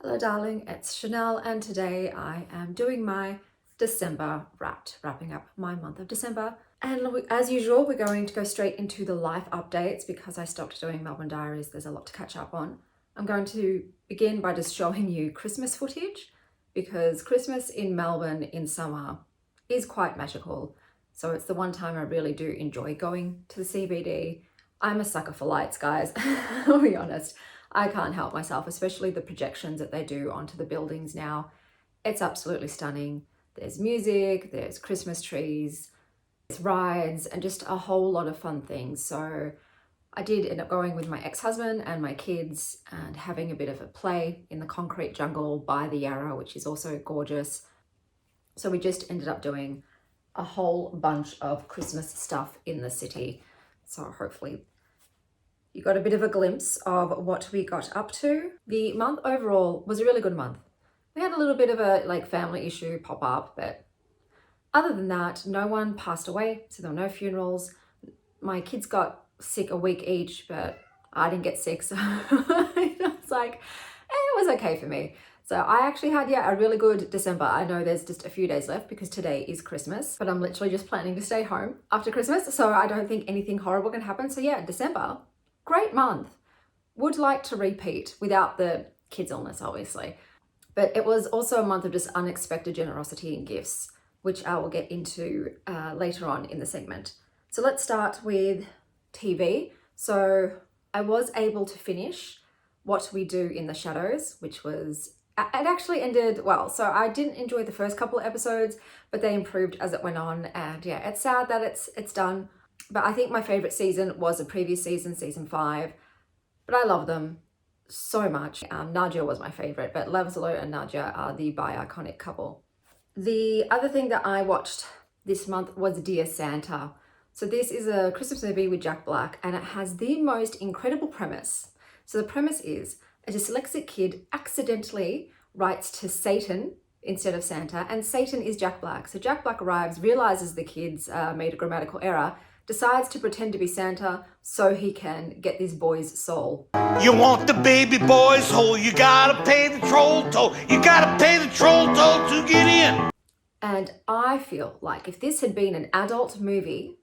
Hello darling, it's Chanel and today I am doing my December wrapping up my month of December. And as usual, we're going to go straight into the life updates because I stopped doing Melbourne Diaries. There's a lot to catch up on. I'm going to begin by just showing you Christmas footage because Christmas in Melbourne in summer is quite magical. So it's the one time I really do enjoy going to the CBD. I'm a sucker for lights, guys, I'll be honest. I can't help myself, especially the projections that they do onto the buildings now. It's absolutely stunning. There's music, there's Christmas trees, there's rides, and just a whole lot of fun things. So I did end up going with my ex-husband and my kids and having a bit of a play in the concrete jungle by the Yarra, which is also gorgeous. So we just ended up doing a whole bunch of Christmas stuff in the city. So hopefully you got a bit of a glimpse of what we got up to. The month overall was a really good month. We had a little bit of a family issue pop up, but other than that, no one passed away, so there were no funerals. My kids got sick a week each, but I didn't get sick, so it's like, it was okay for me. So I actually had, a really good December. I know there's just a few days left because today is Christmas, but I'm literally just planning to stay home after Christmas, so I don't think anything horrible can happen. So yeah, December, great month. Would like to repeat without the kids' illness, obviously. But it was also a month of just unexpected generosity and gifts, which I will get into later on in the segment. So let's start with TV. So I was able to finish What We Do in the Shadows, which was, it actually ended well. So I didn't enjoy the first couple of episodes, but they improved as it went on. And yeah, it's sad that it's done. But I think my favorite season was the previous season, season 5. But I love them so much. Nadia was my favorite, but Lavzalo and Nadia are the bi-iconic couple. The other thing that I watched this month was Dear Santa. So this is a Christmas movie with Jack Black, and it has the most incredible premise. So the premise is a dyslexic kid accidentally writes to Satan instead of Santa, and Satan is Jack Black. So Jack Black arrives, realizes the kids made a grammatical error, decides to pretend to be Santa so he can get this boy's soul. You want the baby boy's hole, you gotta pay the troll toll. You gotta pay the troll toll to get in. And I feel like if this had been an adult movie,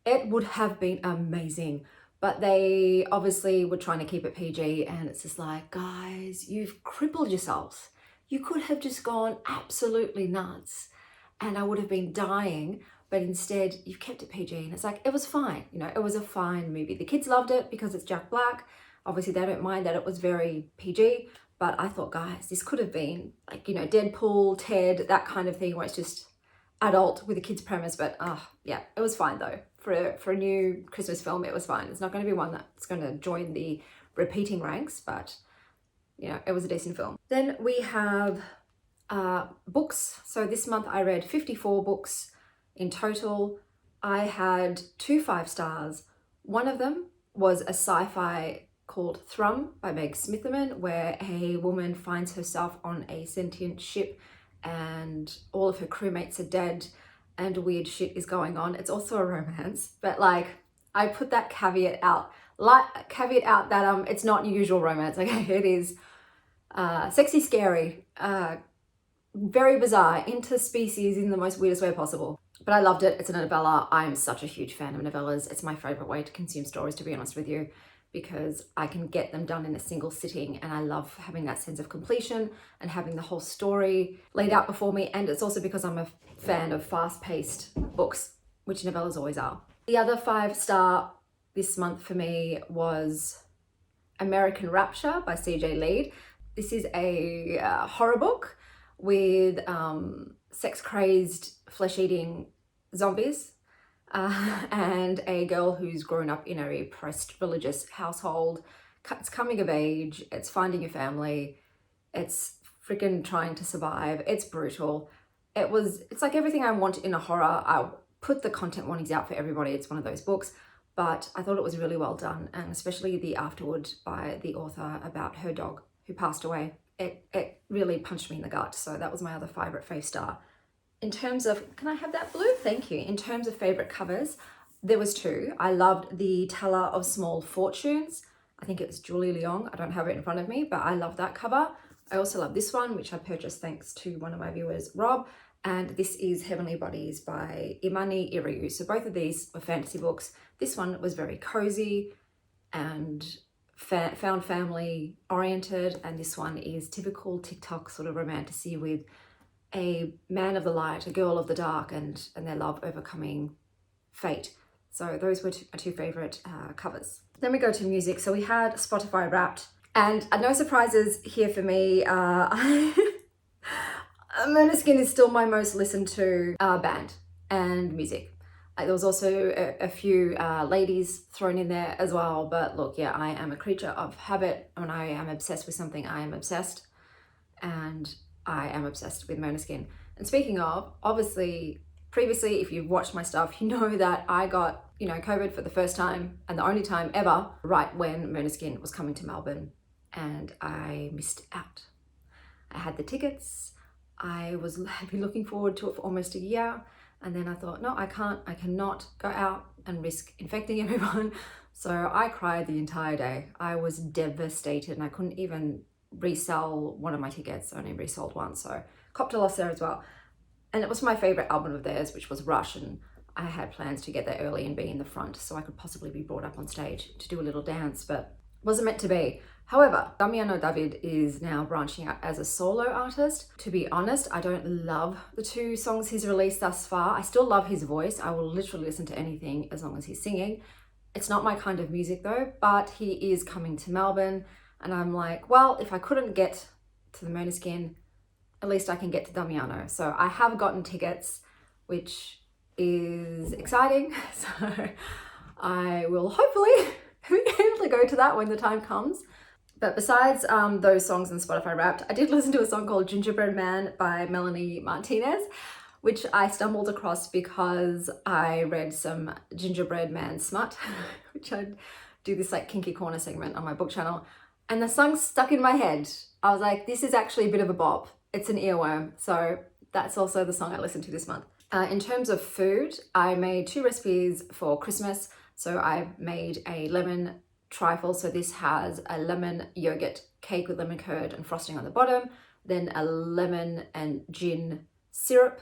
it would have been amazing. But they obviously were trying to keep it PG, and it's just like, guys, you've crippled yourselves. You could have just gone absolutely nuts and I would have been dying, but instead you've kept it PG, and it's like, it was fine. It was a fine movie. The kids loved it because it's Jack Black. Obviously they don't mind that it was very PG, but I thought, guys, this could have been like, Deadpool, Ted, that kind of thing where it's just adult with a kid's premise. But yeah, it was fine though. For a new Christmas film, it was fine. It's not going to be one that's going to join the repeating ranks, but it was a decent film. Then we have books. So this month I read 54 books in total. I had 2 5-stars. One of them was a sci-fi called Thrum by Meg Smitherman, where a woman finds herself on a sentient ship and all of her crewmates are dead and weird shit is going on. It's also a romance, but I put that caveat out that it's not usual romance. Okay, it is sexy, scary, very bizarre, interspecies in the most weirdest way possible. But I loved it. It's a novella. I'm such a huge fan of novellas. It's my favorite way to consume stories, to be honest with you, because I can get them done in a single sitting, and I love having that sense of completion and having the whole story laid out before me. And it's also because I'm a fan of fast-paced books, which novellas always are. The other 5-star this month for me was American Rapture by CJ Lead. This is a horror book with sex-crazed, flesh-eating zombies and a girl who's grown up in a repressed religious household. It's coming of age, it's finding your family, it's freaking trying to survive. It's brutal. It's like everything I want in a horror. I'll put the content warnings out for everybody. It's one of those books, but I thought it was really well done, and especially the afterword by the author about her dog who passed away. It really punched me in the gut. So that was my other favorite 5-star. In terms of, can I have that blue? Thank you. In terms of favorite covers, there was 2. I loved the Teller of Small Fortunes. I think it was Julie Leong. I don't have it in front of me, but I love that cover. I also love this one, which I purchased thanks to one of my viewers, Rob, and this is Heavenly Bodies by Imani Iriu. So both of these were fantasy books. This one was very cozy and found family oriented, and this one is typical TikTok sort of romantasy with a man of the light, a girl of the dark, and their love overcoming fate. So those were my two favorite covers. Then we go to music. So we had Spotify Wrapped, and no surprises here for me. Måneskin is still my most listened to band and music. There was also a few ladies thrown in there as well, but look, yeah, I am a creature of habit. When I am obsessed with something, I am obsessed, and I am obsessed with Måneskin. And speaking of, obviously, previously, if you've watched my stuff, you know that I got, COVID for the first time and the only time ever, right when Måneskin was coming to Melbourne, and I missed out. I had the tickets. Had been looking forward to it for almost a year. And then I thought, no, I cannot go out and risk infecting everyone. So I cried the entire day. I was devastated, and I couldn't even resell one of my tickets. I only resold one, so copped a loss there as well. And it was my favorite album of theirs, which was Rush, and I had plans to get there early and be in the front so I could possibly be brought up on stage to do a little dance, but wasn't meant to be. However, Damiano David is now branching out as a solo artist. To be honest, I don't love the two songs he's released thus far. I still love his voice. I will literally listen to anything as long as he's singing. It's not my kind of music though, but he is coming to Melbourne, and I'm like, well, if I couldn't get to the Måneskin, at least I can get to Damiano. So I have gotten tickets, which is exciting. So I will hopefully be able to go to that when the time comes. But besides those songs in Spotify Wrapped, I did listen to a song called Gingerbread Man by Melanie Martinez, which I stumbled across because I read some Gingerbread Man smut, which I do this like kinky corner segment on my book channel. And the song stuck in my head. I was like, this is actually a bit of a bop. It's an earworm. So that's also the song I listened to this month. In terms of food, I made 2 recipes for Christmas. So I made a lemon trifle. So this has a lemon yogurt cake with lemon curd and frosting on the bottom, then a lemon and gin syrup,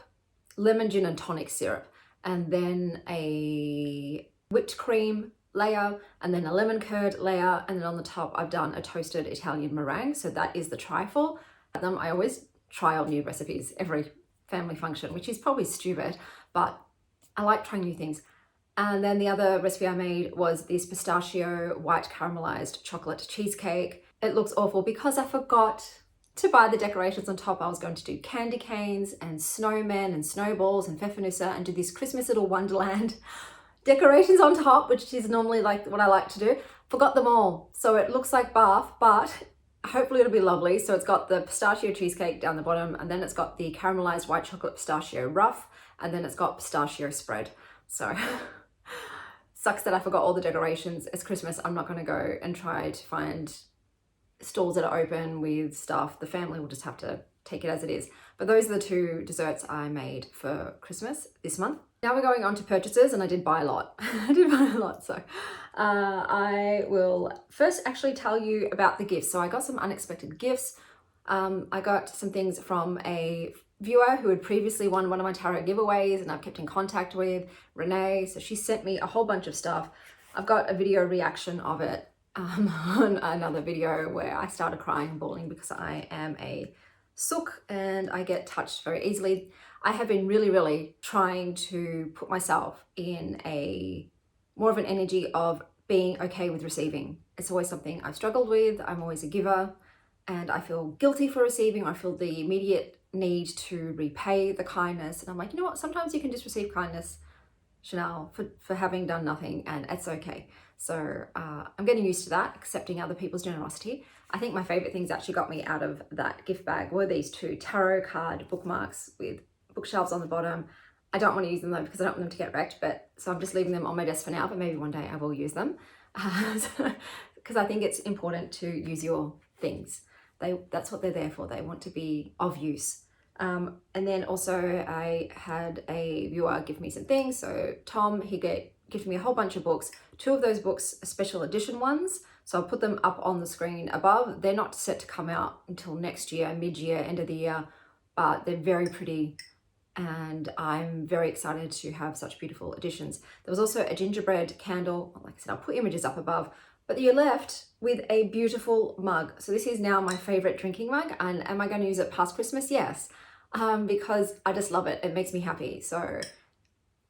lemon, gin and tonic syrup, and then a whipped cream layer, and then a lemon curd layer, and then on the top I've done a toasted Italian meringue. So that is the trifle. I always try out new recipes every family function, which is probably stupid, but I like trying new things. And then the other recipe I made was this pistachio white caramelized chocolate cheesecake. It looks awful because I forgot to buy the decorations on top. I was going to do candy canes and snowmen and snowballs and pfeffernusse and do this Christmas little wonderland decorations on top, which is normally like what I like to do. Forgot them all. So it looks like barf, but hopefully it'll be lovely. So it's got the pistachio cheesecake down the bottom, and then it's got the caramelized white chocolate pistachio ruff, and then it's got pistachio spread. So sucks that I forgot all the decorations. It's Christmas. I'm not going to go and try to find stalls that are open with stuff. The family will just have to take it as it is. But those are the 2 desserts I made for Christmas this month. Now we're going on to purchases, and I did buy a lot. I did buy a lot. So I will first actually tell you about the gifts. So I got some unexpected gifts. I got some things from a viewer who had previously won one of my tarot giveaways, and I've kept in contact with, Renee. So she sent me a whole bunch of stuff. I've got a video reaction of it on another video where I started crying and bawling because I am a sook and I get touched very easily. I have been really trying to put myself in more of an energy of being okay with receiving. It's always something I've struggled with. I'm always a giver, and I feel guilty for receiving. I feel the immediate need to repay the kindness, and I'm like, you know what, sometimes you can just receive kindness, Chanel, for having done nothing, and it's okay. So I'm getting used to that, accepting other people's generosity. I think my favorite things actually got me out of that gift bag were these 2 tarot card bookmarks with bookshelves on the bottom. I don't want to use them though because I don't want them to get wrecked, so I'm just leaving them on my desk for now, but maybe one day I will use them because I think it's important to use your things. That's what they're there for. They want to be of use. And then also I had a viewer give me some things. So Tom, he gifted me a whole bunch of books. 2 of those books are special edition ones. So I'll put them up on the screen above. They're not set to come out until next year, mid-year, end of the year, but they're very pretty. And I'm very excited to have such beautiful additions. There was also a gingerbread candle. Like I said, I'll put images up above, but you're left with a beautiful mug. So this is now my favorite drinking mug. And am I going to use it past Christmas? Yes, because I just love it. It makes me happy. So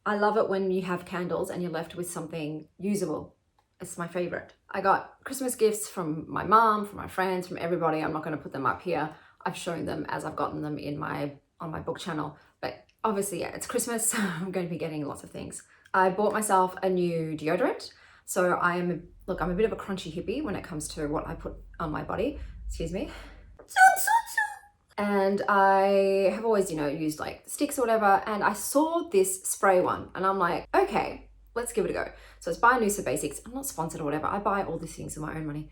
I love it when you have candles and you're left with something usable. It's my favorite. I got Christmas gifts from my mom, from my friends, from everybody. I'm not going to put them up here. I've shown them as I've gotten them on my book channel. But obviously, yeah, it's Christmas, so I'm going to be getting lots of things. I bought myself a new deodorant. So I'm a bit of a crunchy hippie when it comes to what I put on my body. Excuse me. And I have always, used like sticks or whatever. And I saw this spray one and I'm like, okay, let's give it a go. So it's by Noosa Basics. I'm not sponsored or whatever. I buy all these things with my own money.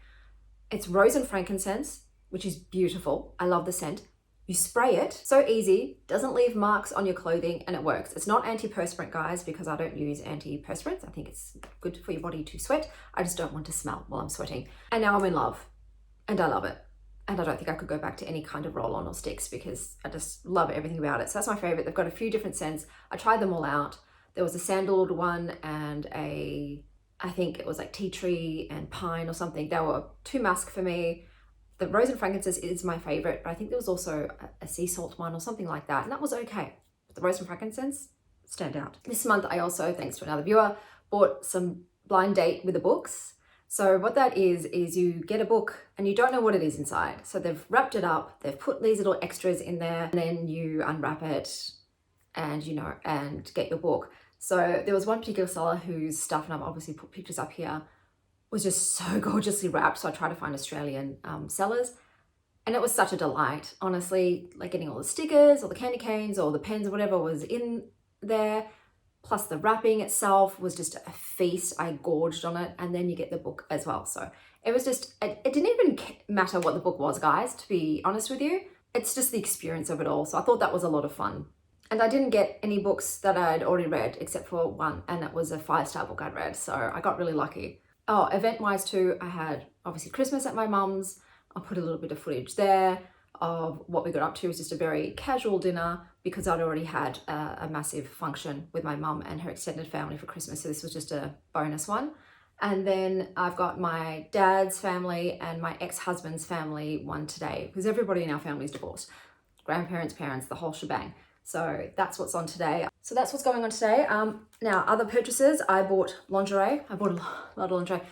It's rose and frankincense, which is beautiful. I love the scent. You spray it, so easy, doesn't leave marks on your clothing, and it works. It's not antiperspirant, guys, because I don't use antiperspirants. I think it's good for your body to sweat. I just don't want to smell while I'm sweating. And now I'm in love, and I love it. And I don't think I could go back to any kind of roll-on or sticks because I just love everything about it. So that's my favorite. They've got a few different scents. I tried them all out. There was a sandalwood one and I think it was like tea tree and pine or something. They were too musk for me. The rose and frankincense is my favorite, but I think there was also a sea salt one or something like that, and that was okay. But the rose and frankincense stand out. This month I also, thanks to another viewer, bought some blind date with the books. So what that is you get a book and you don't know what it is inside. So they've wrapped it up, they've put these little extras in there, and then you unwrap it and and get your book. So there was one particular seller whose stuff, and I've obviously put pictures up here, was just so gorgeously wrapped. So I tried to find Australian sellers, and it was such a delight. Honestly, like getting all the stickers or the candy canes or the pens or whatever was in there. Plus the wrapping itself was just a feast. I gorged on it. And then you get the book as well. So it was just, it didn't even matter what the book was, guys, to be honest with you. It's just the experience of it all. So I thought that was a lot of fun. And I didn't get any books that I'd already read except for one, and it was a 5-star book I'd read. So I got really lucky. Oh, event-wise too, I had obviously Christmas at my mum's. I'll put a little bit of footage there of what we got up to. It was just a very casual dinner because I'd already had a massive function with my mum and her extended family for Christmas. So this was just a bonus one. And then I've got my dad's family and my ex-husband's family one today because everybody in our family is divorced. Grandparents, parents, the whole shebang. So that's what's on today. So that's what's going on today. Now, other purchases, I bought lingerie. I bought a lot of lingerie.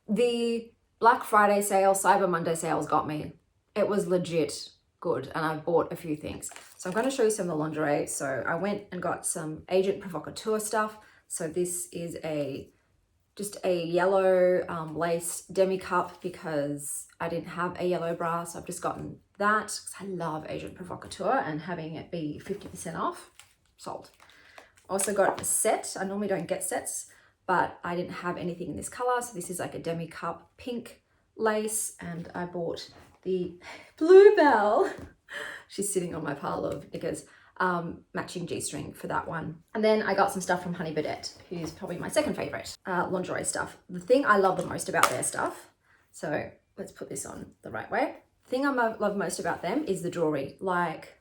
The Black Friday sale, Cyber Monday sales got me. It was legit good, and I bought a few things. So I'm going to show you some of the lingerie. So I went and got some Agent Provocateur stuff. So this is just a yellow lace demi cup because I didn't have a yellow bra, so I've just gotten that because I love Agent Provocateur, and having it be 50% off, sold. Also got a set. I normally don't get sets, but I didn't have anything in this color, so this is like a demi cup pink lace, and I bought the Bluebell. She's sitting on my pile of knickers. Matching G-string for that one. And then I got some stuff from Honey Birdette, who's probably my second favorite lingerie stuff. The thing I love the most about their stuff, so let's put this on the right way. The thing I love most about them is the jewelry. Like,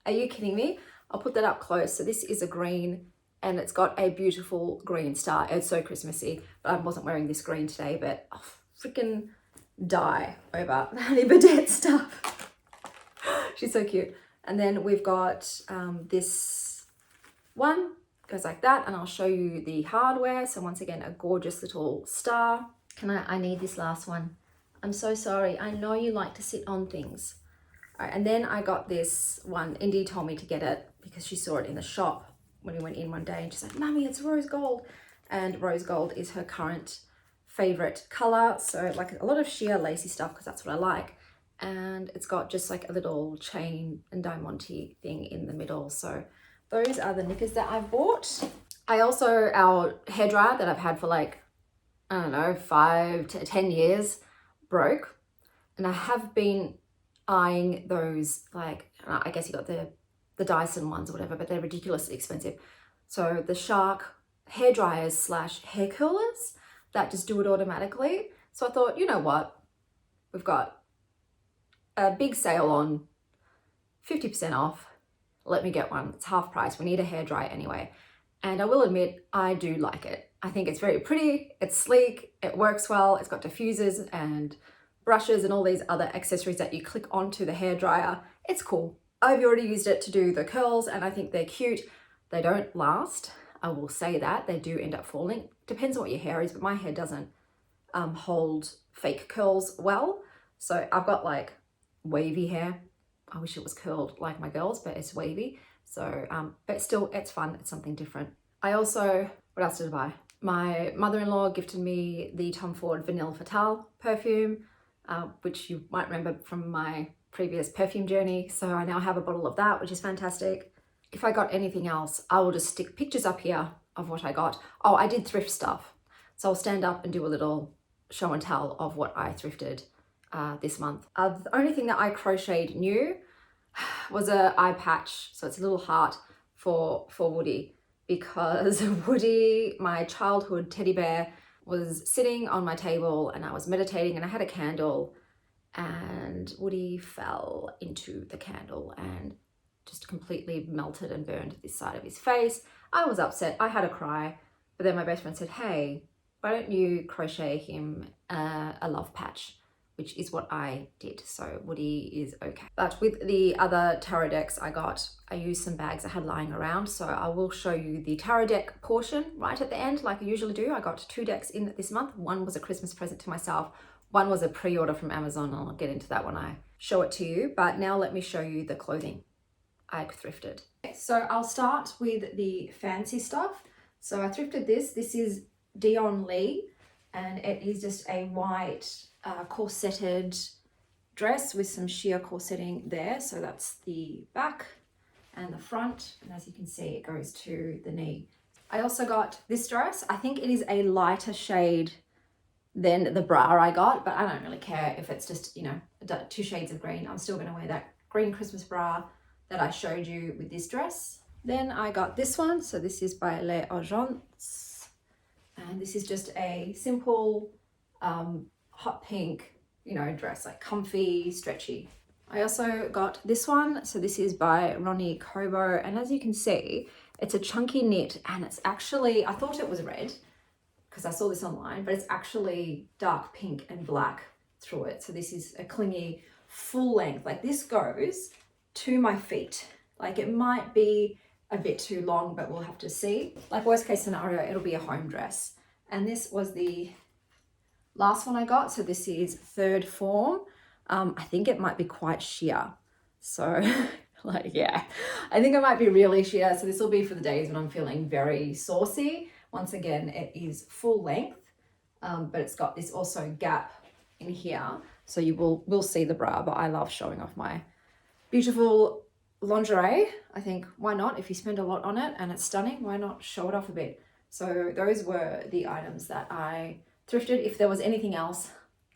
are you kidding me? I'll put that up close. So this is a green, and it's got a beautiful green star. It's so Christmassy, but I wasn't wearing this green today, but I'll freaking die over Honey Birdette stuff. She's so cute. And then we've got this one, goes like that, and I'll show you the hardware. So once again, a gorgeous little star. I need this last one. I'm so sorry. I know you like to sit on things. All right, and then I got this one. Indy told me to get it because she saw it in the shop when we went in one day, and she's like, Mummy, it's rose gold. And rose gold is her current favorite color. So like a lot of sheer lacy stuff because that's what I like. And it's got just like a little chain and diamante thing in the middle. So those are the knickers that I've bought. I also, our hairdryer that I've had for like, I don't know, 5 to 10 years broke. And I have been eyeing those, like, I guess you got the Dyson ones or whatever, but they're ridiculously expensive. So the Shark hairdryers / hair curlers that just do it automatically. So I thought, you know what? We've got a big sale on, 50% off. Let me get one. It's half price. We need a hairdryer anyway. And I will admit, I do like it. I think it's very pretty, it's sleek, it works well, it's got diffusers and brushes and all these other accessories that you click onto the hairdryer. It's cool. I've already used it to do the curls and I think they're cute. They don't last, I will say that. They do end up falling. Depends on what your hair is, but my hair doesn't hold fake curls well. So I've got like wavy hair. I wish it was curled like my girls, but it's wavy. So, but still, it's fun. It's something different. I also, what else did I buy? My mother-in-law gifted me the Tom Ford Vanille Fatale perfume, which you might remember from my previous perfume journey. So I now have a bottle of that, which is fantastic. If I got anything else, I will just stick pictures up here of what I got. Oh, I did thrift stuff. So I'll stand up and do a little show and tell of what I thrifted this month. The only thing that I crocheted new was a eye patch. So it's a little heart for Woody, because Woody, my childhood teddy bear, was sitting on my table and I was meditating and I had a candle and Woody fell into the candle and just completely melted and burned this side of his face. I was upset. I had a cry, but then my best friend said, hey, why don't you crochet him a love patch? Which is what I did. So Woody is okay. But with the other tarot decks I used some bags I had lying around. So I will show you the tarot deck portion right at the end, like I usually do. I got 2 decks in this month. One was a Christmas present to myself. One was a pre-order from Amazon. I'll get into that when I show it to you. But now let me show you the clothing I thrifted. Okay, so I'll start with the fancy stuff. So I thrifted this. This is Dion Lee, and it is just a white corseted dress with some sheer corsetting there. So that's the back and the front, and as you can see, it goes to the knee. I also got this dress. I think it is a lighter shade than the bra I got, but I don't really care if it's just, you know, 2 shades of green. I'm still going to wear that green Christmas bra that I showed you with this dress. Then I got this one. So this is by Les Urgences, and this is just a simple hot pink, you know, dress, like comfy, stretchy. I also got this one. So this is by Ronnie Kobo, and as you can see, it's a chunky knit, and it's actually, I thought it was red because I saw this online, but it's actually dark pink and black through it. So this is a clingy full length, like this goes to my feet. Like it might be a bit too long, but we'll have to see. Like worst case scenario, it'll be a home dress. And this was the last one I got. So this is third form. I think it might be quite sheer. So like, yeah, I think it might be really sheer. So this will be for the days when I'm feeling very saucy. Once again, it is full length, but it's got this also gap in here. So you will see the bra, but I love showing off my beautiful lingerie. I think, why not? If you spend a lot on it and it's stunning, why not show it off a bit? So those were the items that I thrifted. If there was anything else,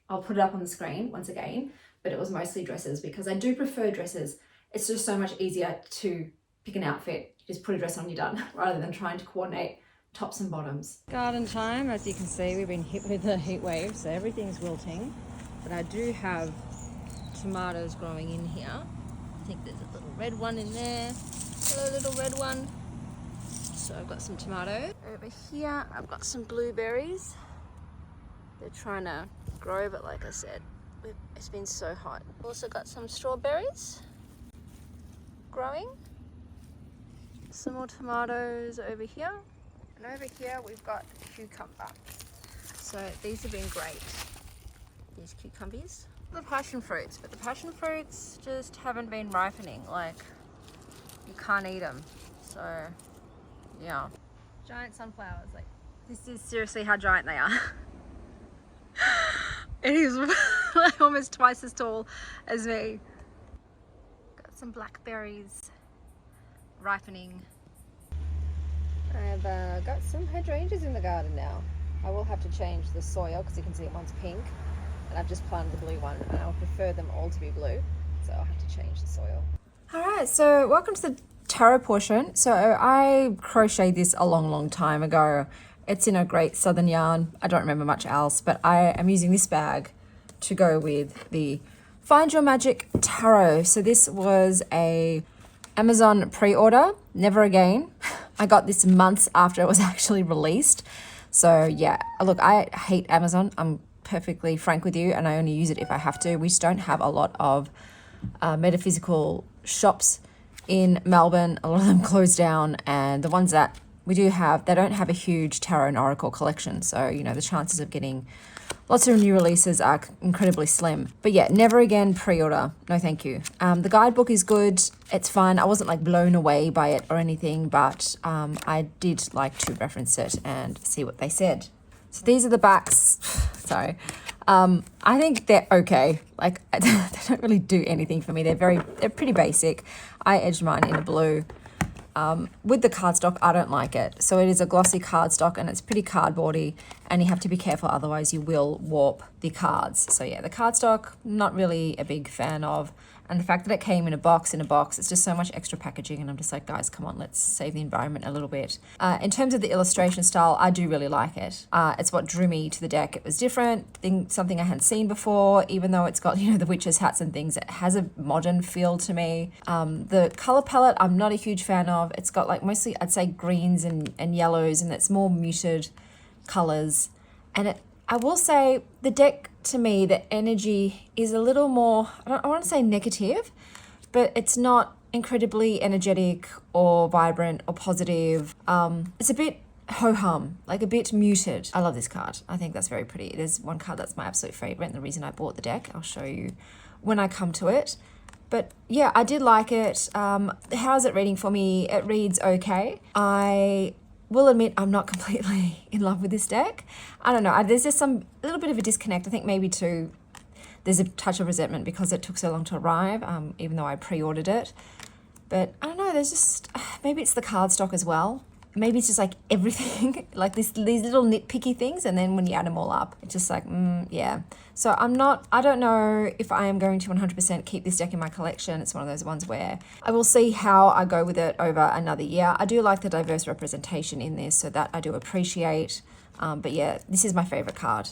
I'll put it up on the screen once again, but it was mostly dresses because I do prefer dresses. It's just so much easier to pick an outfit. Just put a dress on, you're done, rather than trying to coordinate tops and bottoms. Garden time, as you can see, we've been hit with a heat wave, so everything's wilting. But I do have tomatoes growing in here. I think there's a little red one in there. Hello, little red one. So I've got some tomatoes. Over here, I've got some blueberries. They're trying to grow, but like I said, it's been so hot. Also got some strawberries growing. Some more tomatoes over here. And over here, we've got cucumber. So these have been great, these cucumbers. The passion fruits, but the passion fruits just haven't been ripening. Like, you can't eat them. So, yeah. Giant sunflowers, like, this is seriously how giant they are. It is like almost twice as tall as me. Got some blackberries ripening. I've got some hydrangeas in the garden now. I will have to change the soil because you can see one's pink, and I've just planted the blue one, and I would prefer them all to be blue, so I'll have to change the soil. Alright, so welcome to the tarot portion. So I crocheted this a long time ago. It's in a great southern yarn. I don't remember much else, but I am using this bag to go with the Find Your Magic Tarot. So this was a Amazon pre-order, never again. I got this months after it was actually released. So yeah, look, I hate Amazon. I'm perfectly frank with you, and I only use it if I have to. We just don't have a lot of metaphysical shops in Melbourne. A lot of them closed down, and the ones that we do have, they don't have a huge tarot and oracle collection. So, you know, the chances of getting lots of new releases are incredibly slim. But yeah, never again pre-order. No, thank you. The guidebook is good. It's fun. I wasn't like blown away by it or anything, but I did like to reference it and see what they said. So these are the backs. Sorry. I think they're okay. Like, they don't really do anything for me. They're pretty basic. I edged mine in a blue. With the cardstock, I don't like it. So it is a glossy cardstock and it's pretty cardboardy, and you have to be careful, otherwise you will warp the cards. So yeah, the cardstock, not really a big fan of. And the fact that it came in a box, it's just so much extra packaging, and I'm just like, guys, come on, let's save the environment a little bit. In terms of the illustration style, I do really like it. It's what drew me to the deck. It was different, something I hadn't seen before, even though it's got, you know, the witches' hats and things. It has a modern feel to me. The color palette, I'm not a huge fan of. It's got like mostly, I'd say, greens and yellows, and it's more muted colors. And I will say the deck, to me, the energy is a little more, I want to say negative, but it's not incredibly energetic or vibrant or positive. It's a bit ho-hum, like a bit muted. I love this card. I think that's very pretty. There's one card that's my absolute favorite, and the reason I bought the deck, I'll show you when I come to it. But yeah, I did like it. How's it reading for me? It reads okay. I will admit I'm not completely in love with this deck. I don't know. There's just a little bit of a disconnect. I think maybe there's a touch of resentment because it took so long to arrive, even though I pre-ordered it. But I don't know, there's just, maybe it's the cardstock as well. Maybe it's just like everything, like these little nitpicky things, and then when you add them all up, it's just like, yeah. So I don't know if I am going to 100% keep this deck in my collection. It's one of those ones where I will see how I go with it over another year. I do like the diverse representation in this, so that I do appreciate. But yeah, this is my favorite card.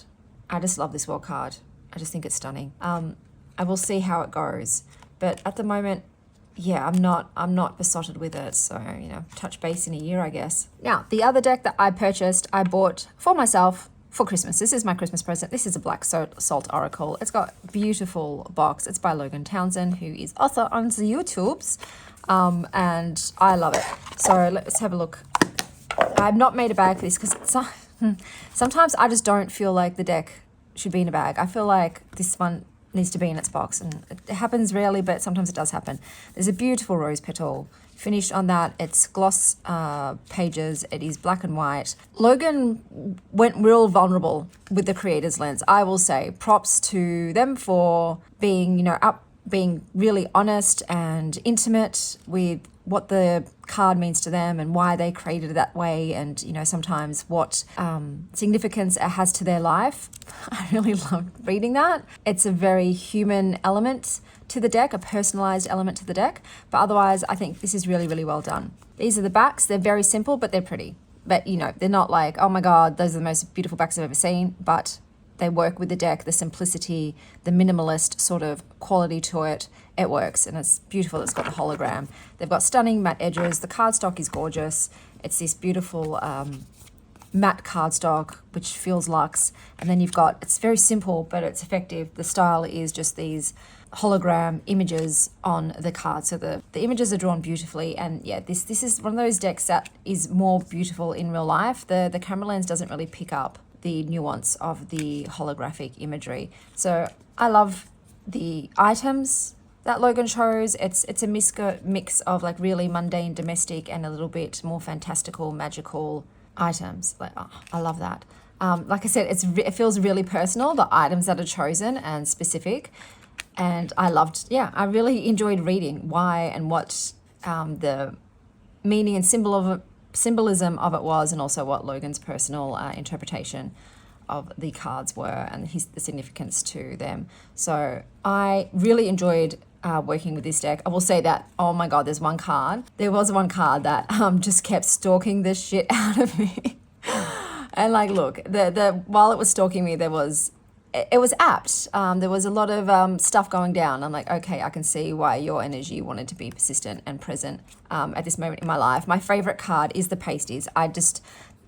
I just love this world card. I just think it's stunning. I will see how it goes, but at the moment, yeah, I'm not besotted with it. So, you know, touch base in a year, I guess. Now, the other deck that I purchased, I bought for myself for Christmas. This is my Christmas present. This is a Black Salt Oracle. It's got a beautiful box. It's by Logan Townsend, who is also on the YouTubes. And I love it. So let's have a look. I've not made a bag for this because sometimes I just don't feel like the deck should be in a bag. I feel like this one needs to be in its box, and it happens rarely, but sometimes it does happen. There's a beautiful rose petal finish on that. It's gloss pages. It is black and white. Logan went real vulnerable with the creator's lens. I will say props to them for being, you know, being really honest and intimate with what the card means to them and why they created it that way, and, you know, sometimes what significance it has to their life. I really loved reading that. It's a very human element to the deck, a personalized element to the deck, but otherwise I think this is really, really well done. These are the backs. They're very simple, but they're pretty. But, you know, they're not like, oh my God, those are the most beautiful backs I've ever seen, but they work with the deck, the simplicity, the minimalist sort of quality to it. It works, and it's beautiful. It's got the hologram. They've got stunning matte edges. The cardstock is gorgeous. It's this beautiful matte cardstock, which feels luxe. And then you've got, it's very simple, but it's effective. The style is just these hologram images on the card. So the images are drawn beautifully. And yeah, this is one of those decks that is more beautiful in real life. The camera lens doesn't really pick up the nuance of the holographic imagery. So I love the items that Logan chose. It's a mix of like really mundane domestic and a little bit more fantastical magical items. Like, oh, I love that. Like I said, it feels really personal, the items that are chosen and specific. And I really enjoyed reading why and what the meaning and symbolism of it was, and also what Logan's personal interpretation of the cards were and the significance to them. So I really enjoyed working with this deck. I will say that, oh my God, there was one card that just kept stalking the shit out of me. And like, look, the while it was stalking me, it was apt. There was a lot of stuff going down. I'm like, okay, I can see why your energy wanted to be persistent and present at this moment in my life. My favorite card is the pasties.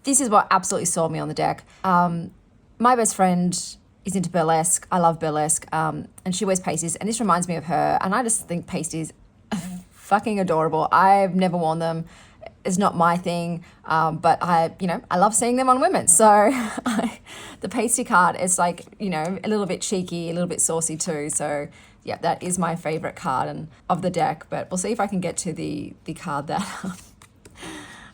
This is what absolutely sold me on the deck. My best friend is into burlesque. I love burlesque. And she wears pasties, and this reminds me of her. And I just think pasties are fucking adorable. I've never worn them. It's not my thing, but I love seeing them on women. So the pasty card is like, a little bit cheeky, a little bit saucy too. So yeah, that is my favorite card of the deck. But we'll see if I can get to the card that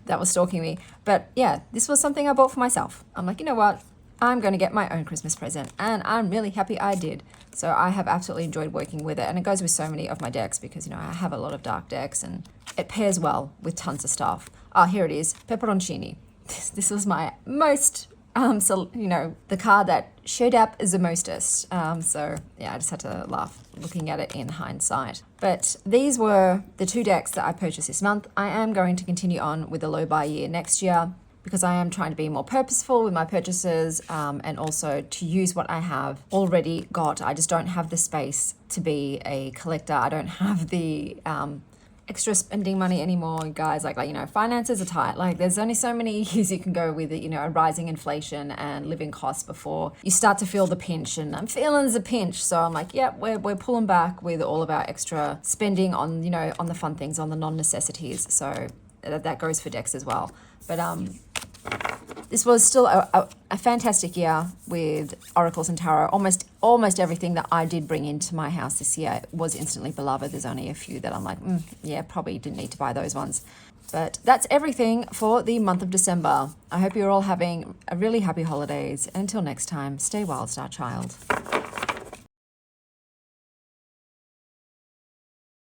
that was stalking me. But yeah, this was something I bought for myself. I'm like, you know what? I'm going to get my own Christmas present, and I'm really happy I did. So I have absolutely enjoyed working with it, and it goes with so many of my decks because, I have a lot of dark decks, and it pairs well with tons of stuff. Here it is, Peperoncini. This was my most, the card that showed up the mostest. So yeah, I just had to laugh looking at it in hindsight. But these were the 2 decks that I purchased this month. I am going to continue on with a low buy year next year, because I am trying to be more purposeful with my purchases, and also to use what I have already got. I just don't have the space to be a collector. I don't have the extra spending money anymore, guys. Like finances are tight. Like there's only so many years you can go with it, a rising inflation and living costs before you start to feel the pinch. And I'm feeling the pinch. So I'm like, yeah, we're pulling back with all of our extra spending on, on the fun things, on the non-necessities. So that goes for decks as well. But this was still a fantastic year with oracles and tarot. Almost everything that I did bring into my house this year was instantly beloved. There's only a few that I'm like, yeah, probably didn't need to buy those ones. But that's everything for the month of December. I hope you're all having a really happy holidays. And until next time, stay wild, Star Child.